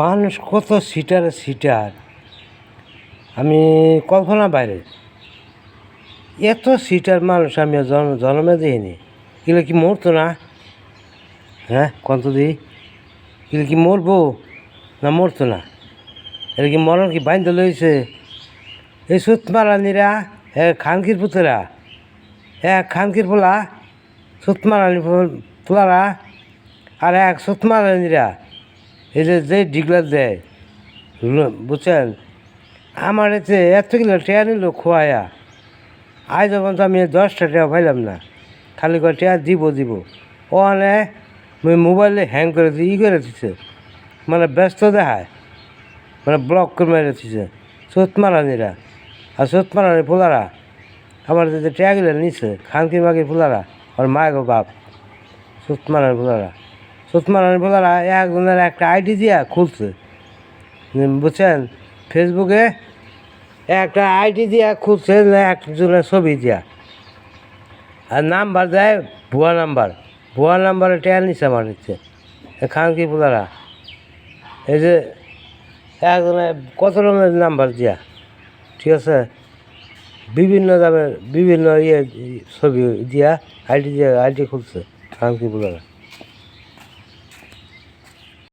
মানুষ কত সিটারে সিটার, আমি কল্পনা বাইরে। এত সিটার মানুষ আমি জন্মে দিইনি। এগুলো কি মরতো না? হ্যাঁ, কত দিই এগুলো কি মরবো না মরতো না? এটা কি মরণ কি বাইন্ধ লইছে? এই সুত মারানিরা খানকির পুতরা, খানকির পোলা সুত মারানি পোলারা, আর এক সুত মারানিরা এই যে ডিগলা দেয়, বুঝছেন? আমার এতে এতগুলো টেয়া নিল খোয়ায়া, আজ যখন তো আমি 10টা টেয়া পাইলাম না, খালি করে টেয়া দিব ওখানে মোবাইলে হ্যাং করে করে দিচ্ছে, মানে ব্যস্ত দেখায়, মানে ব্লক করে মেরে দিচ্ছে সুত মারানিরা। আর সুত মারানি পোলারা আমার যে টেয়াগুলো নিচ্ছে, খানকি মাগির পোলারা আর মায়ের বাপ সুত মারানি পোলারা একজনের একটা আইডি দিয়া খুলছে, বুঝছেন? ফেসবুকে একটা আইডি দিয়া খুলছে, একজনের ছবি দিয়া, আর নাম্বার দেয় ভুয়া নাম্বারে টেয়ার নিচ্ছে আমার নিচ্ছে খানকি পোলারা। এই যে একজনের কত রকমের নাম্বার দিয়া, ঠিক আছে, বিভিন্ন দামের বিভিন্ন ছবি দিয়া আইডি খুলছে খানকি পোলারা।